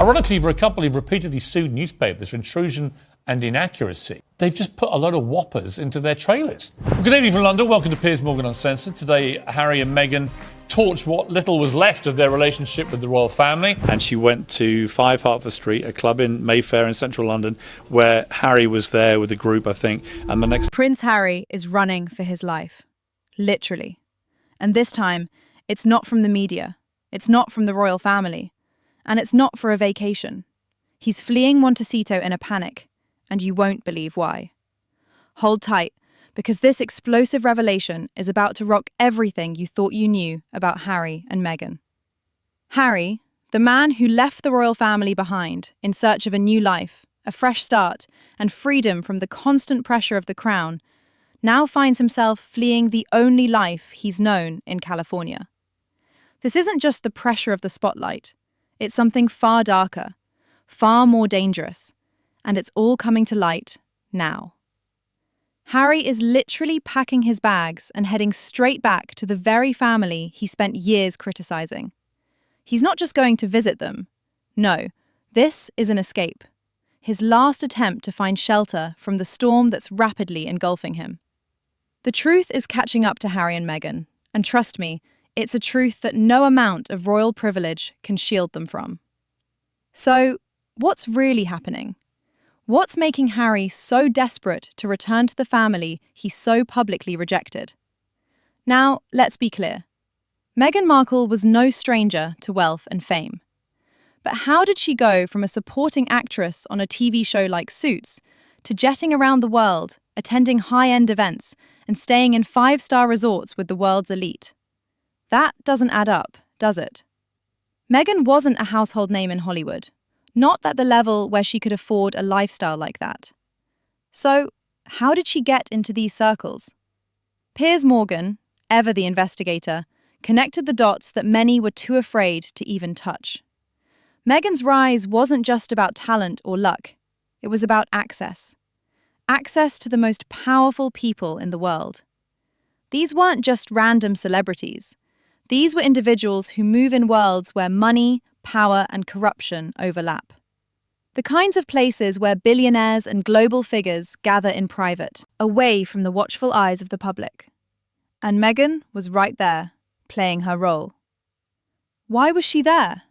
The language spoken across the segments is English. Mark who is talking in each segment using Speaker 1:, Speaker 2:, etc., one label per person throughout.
Speaker 1: Ironically, for a couple who've repeatedly sued newspapers for intrusion and inaccuracy, they've just put a load of whoppers into their trailers. Good evening from London. Welcome to Piers Morgan Uncensored. Today, Harry and Meghan torched what little was left of their relationship with the royal family. And she went to 5 Hertford Street, a club in Mayfair in central London, where Harry was there with a group, I think. And the next...
Speaker 2: Prince Harry is running for his life. Literally. And this time, it's not from the media. It's not from the royal family. And it's not for a vacation. He's fleeing Montecito in a panic. And you won't believe why. Hold tight, because this explosive revelation is about to rock everything you thought you knew about Harry and Meghan. Harry, the man who left the royal family behind in search of a new life, a fresh start, and freedom from the constant pressure of the crown, now finds himself fleeing the only life he's known in California. This isn't just the pressure of the spotlight. It's something far darker, far more dangerous. And it's all coming to light now. Harry is literally packing his bags and heading straight back to the very family he spent years criticizing. He's not just going to visit them. No, this is an escape. His last attempt to find shelter from the storm that's rapidly engulfing him. The truth is catching up to Harry and Meghan, and trust me, it's a truth that no amount of royal privilege can shield them from. So, what's really happening? What's making Harry so desperate to return to the family he so publicly rejected? Now, let's be clear. Meghan Markle was no stranger to wealth and fame. But how did she go from a supporting actress on a TV show like Suits to jetting around the world, attending high-end events, and staying in 5-star resorts with the world's elite? That doesn't add up, does it? Meghan wasn't a household name in Hollywood. Not at the level where she could afford a lifestyle like that. So, how did she get into these circles? Piers Morgan, ever the investigator, connected the dots that many were too afraid to even touch. Meghan's rise wasn't just about talent or luck. It was about access. Access to the most powerful people in the world. These weren't just random celebrities. These were individuals who move in worlds where money, power, and corruption overlap. The kinds of places where billionaires and global figures gather in private, away from the watchful eyes of the public. And Meghan was right there, playing her role. Why was she there?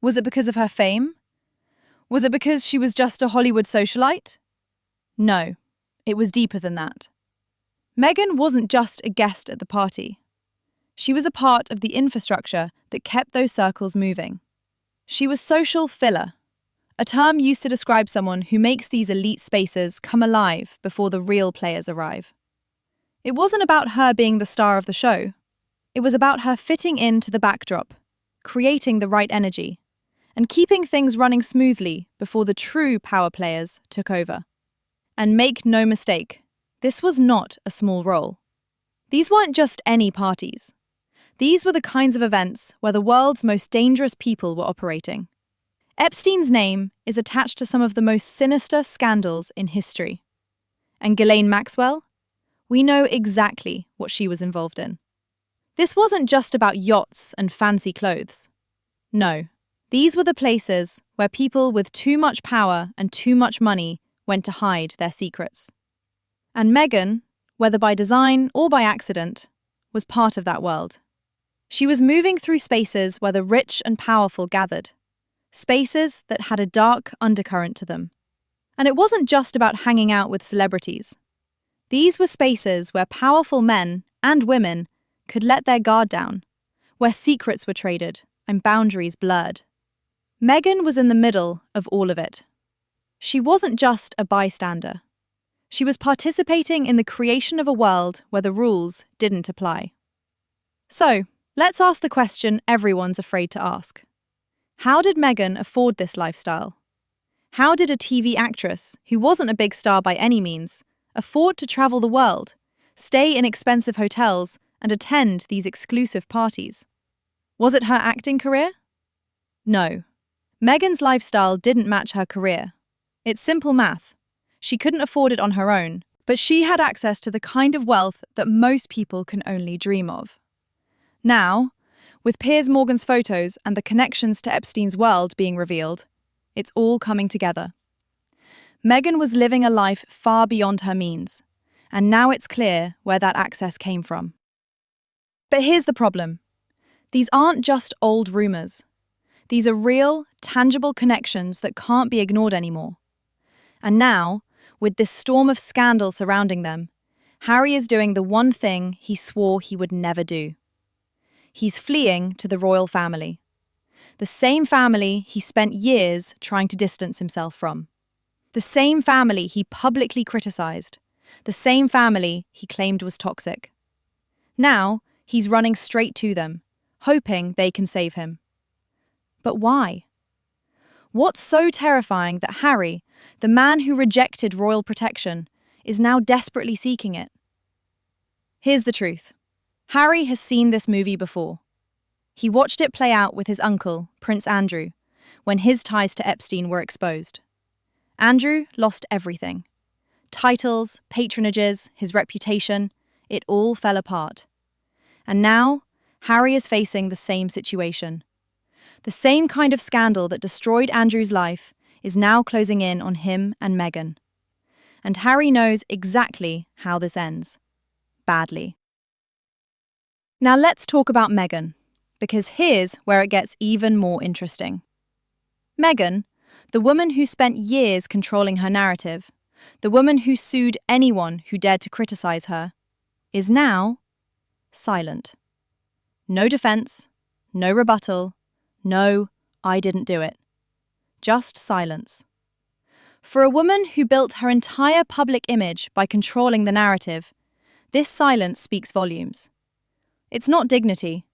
Speaker 2: Was it because of her fame? Was it because she was just a Hollywood socialite? No, it was deeper than that. Meghan wasn't just a guest at the party. She was a part of the infrastructure that kept those circles moving. She was social filler, a term used to describe someone who makes these elite spaces come alive before the real players arrive. It wasn't about her being the star of the show. It was about her fitting into the backdrop, creating the right energy, and keeping things running smoothly before the true power players took over. And make no mistake, this was not a small role. These weren't just any parties. These were the kinds of events where the world's most dangerous people were operating. Epstein's name is attached to some of the most sinister scandals in history. And Ghislaine Maxwell? We know exactly what she was involved in. This wasn't just about yachts and fancy clothes. No, these were the places where people with too much power and too much money went to hide their secrets. And Meghan, whether by design or by accident, was part of that world. She was moving through spaces where the rich and powerful gathered, spaces that had a dark undercurrent to them. And it wasn't just about hanging out with celebrities. These were spaces where powerful men and women could let their guard down, where secrets were traded and boundaries blurred. Meghan was in the middle of all of it. She wasn't just a bystander. She was participating in the creation of a world where the rules didn't apply. So, let's ask the question everyone's afraid to ask. How did Meghan afford this lifestyle? How did a TV actress, who wasn't a big star by any means, afford to travel the world, stay in expensive hotels, and attend these exclusive parties? Was it her acting career? No. Meghan's lifestyle didn't match her career. It's simple math. She couldn't afford it on her own, but she had access to the kind of wealth that most people can only dream of. Now, with Piers Morgan's photos and the connections to Epstein's world being revealed, It's all coming together. Meghan was living a life far beyond her means, and now it's clear where that access came from. But here's the problem. These aren't just old rumours. These are real, tangible connections that can't be ignored anymore. And now, with this storm of scandal surrounding them, Harry is doing the one thing he swore he would never do. He's fleeing to the royal family. The same family he spent years trying to distance himself from. The same family he publicly criticised. The same family he claimed was toxic. Now, he's running straight to them, hoping they can save him. But why? What's so terrifying that Harry, the man who rejected royal protection, is now desperately seeking it? Here's the truth. Harry has seen this movie before. He watched it play out with his uncle, Prince Andrew, when his ties to Epstein were exposed. Andrew lost everything. Titles, patronages, his reputation, it all fell apart. And now, Harry is facing the same situation. The same kind of scandal that destroyed Andrew's life is now closing in on him and Meghan. And Harry knows exactly how this ends. Badly. Now let's talk about Meghan, because here's where it gets even more interesting. Meghan, the woman who spent years controlling her narrative, the woman who sued anyone who dared to criticize her, is now silent. No defense, no rebuttal, no, I didn't do it. Just silence. For a woman who built her entire public image by controlling the narrative, this silence speaks volumes. It's not dignity.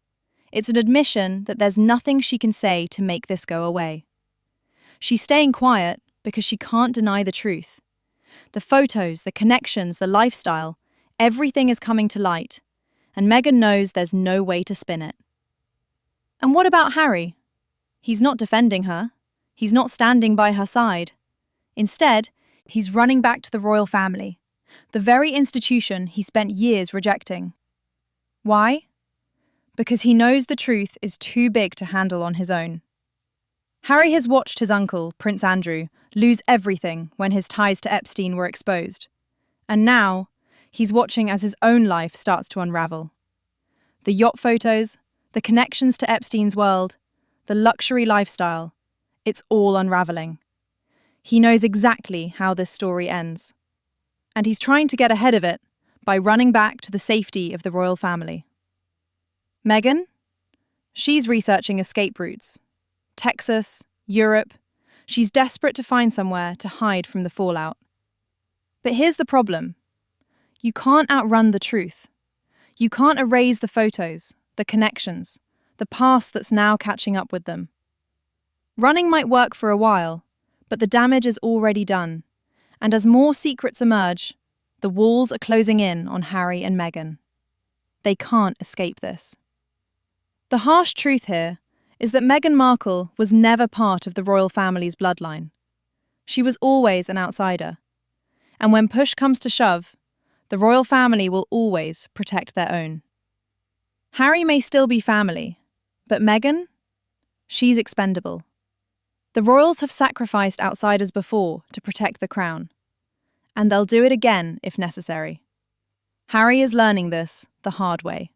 Speaker 2: It's an admission that there's nothing she can say to make this go away. She's staying quiet because she can't deny the truth. The photos, the connections, the lifestyle, everything is coming to light, and Meghan knows there's no way to spin it. And what about Harry? He's not defending her. He's not standing by her side. Instead, he's running back to the royal family, the very institution he spent years rejecting. Why? Because he knows the truth is too big to handle on his own. Harry has watched his uncle, Prince Andrew, lose everything when his ties to Epstein were exposed. And now, he's watching as his own life starts to unravel. The yacht photos, the connections to Epstein's world, the luxury lifestyle, it's all unraveling. He knows exactly how this story ends. And he's trying to get ahead of it by running back to the safety of the royal family. Meghan? She's researching escape routes. Texas, Europe. She's desperate to find somewhere to hide from the fallout. But here's the problem. You can't outrun the truth. You can't erase the photos, the connections, the past that's now catching up with them. Running might work for a while, but the damage is already done. And as more secrets emerge, the walls are closing in on Harry and Meghan. They can't escape this. The harsh truth here is that Meghan Markle was never part of the royal family's bloodline. She was always an outsider. And when push comes to shove, the royal family will always protect their own. Harry may still be family, but Meghan? She's expendable. The royals have sacrificed outsiders before to protect the crown. And they'll do it again if necessary. Harry is learning this the hard way.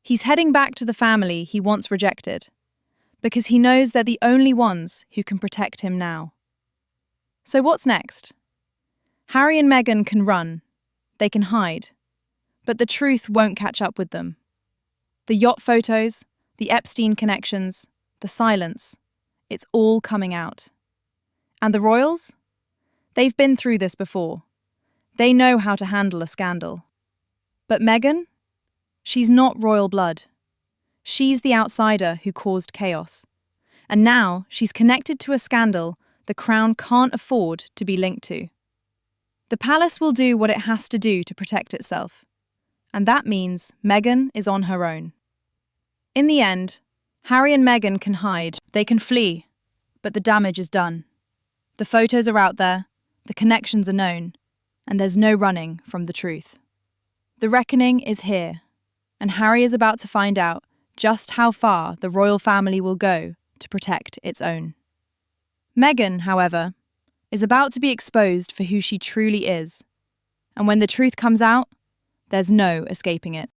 Speaker 2: He's heading back to the family he once rejected, because he knows they're the only ones who can protect him now. So what's next? Harry and Meghan can run, they can hide, but the truth won't catch up with them. The yacht photos, the Epstein connections, the silence, it's all coming out. And the royals? They've been through this before. They know how to handle a scandal. But Meghan? She's not royal blood. She's the outsider who caused chaos. And now she's connected to a scandal the crown can't afford to be linked to. The palace will do what it has to do to protect itself. And that means Meghan is on her own. In the end, Harry and Meghan can hide, they can flee, but the damage is done. The photos are out there, the connections are known, and there's no running from the truth. The reckoning is here, and Harry is about to find out just how far the royal family will go to protect its own. Meghan, however, is about to be exposed for who she truly is. And when the truth comes out, there's no escaping it.